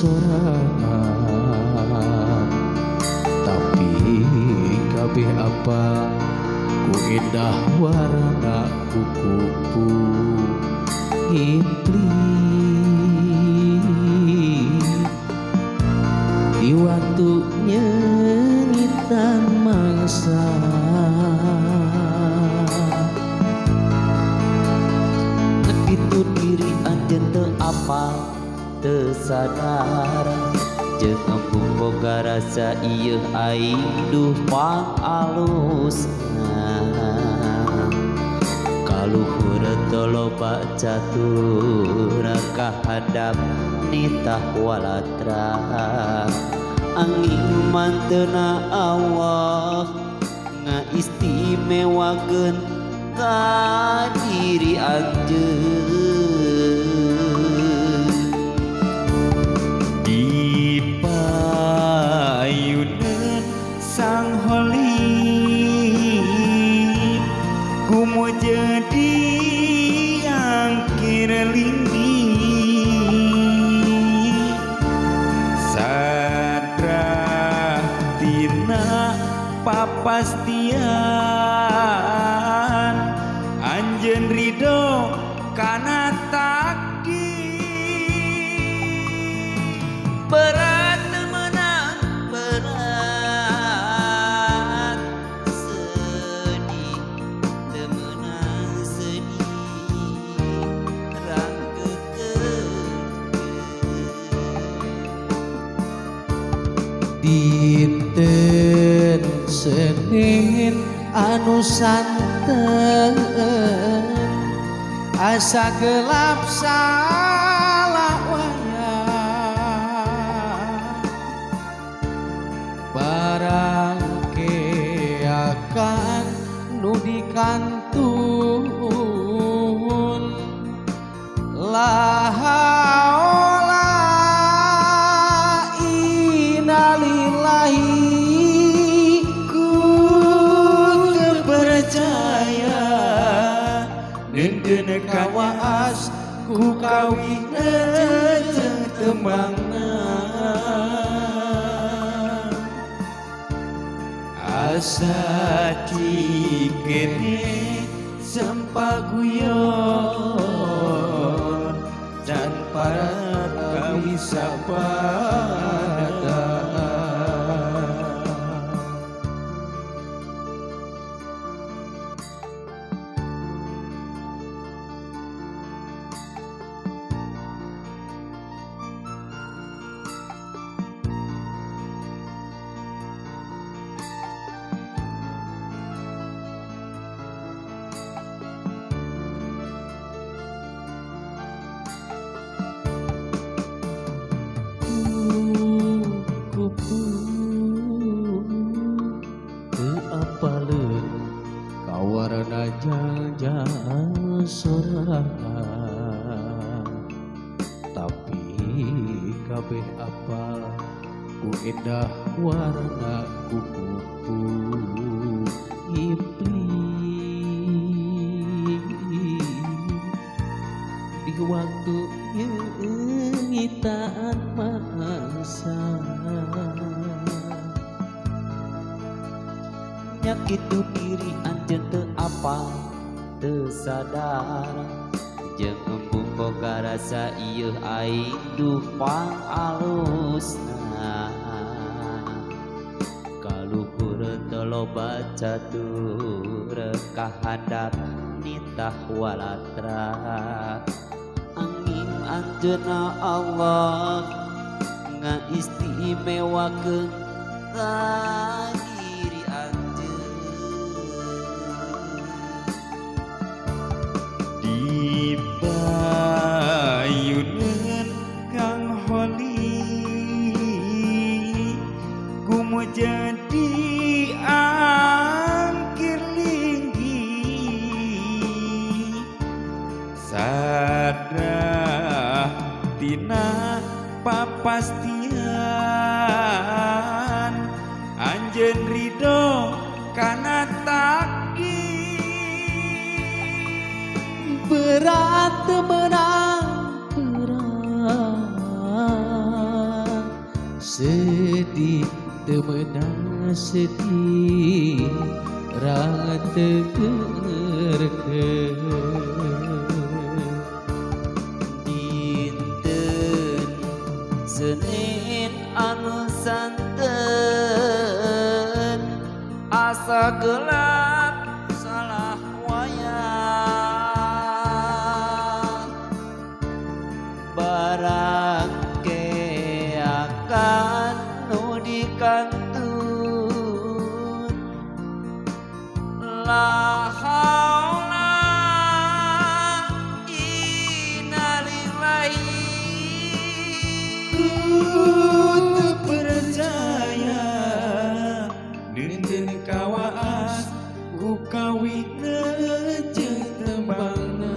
sorangan, tapi kabeh apa ku indah warna kuku ngipli di waktu nyengitan mangsa. Itu diri anjeun teu apal teu sadar jeung embung boga rasa ieu aing duh pang alusna kaluhur teu loba catur kahadap nitah walatra angin manteuna Allah ngaistimewakeun ka diri anjeun dipayuneun sang holi kumu jadi angkir lindi sadrah tina papastian anjeun ridho kana takdir berat menang berat sedih temenang sedih rangkekeun dinten Senin anu santen asa gelap salah wayah barang keakan nu dikantun la haula innalillahi nendeuneun kawaas ku kawina jeung temangna asa cikene sampaguyon dan para kami sapada. Kawarna jangan sorangan, tapi kabeh apa ku indah warna kuku ngipli di waktu ngitaan mangsa. Nyakitu diri anjeun teu apal teu sadar jeung embung boga rasa ieu aing duh pang alusna kaluhur teu loba catur kahadap nitah walatra angin anjeunna Allah ngaistimewakeun ka diri dipayuneun kang holi kumu jadi angkir linggi sadrah tina papastian anjeun ridho kana takdir berat menang berat sedih temenang sedih rangat tegerkeun dinten Senin anu santen asa gelap salah wayang barang keakan nu dikantun la haula inna lillahi Ku percaya dinten kawaas ku kawina jeung tembangna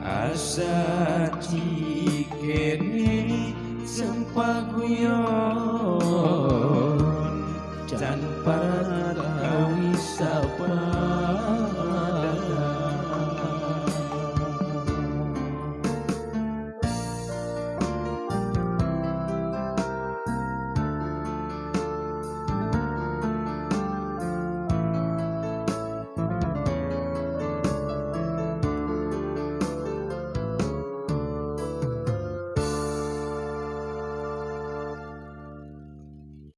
asa cikene sempaguyon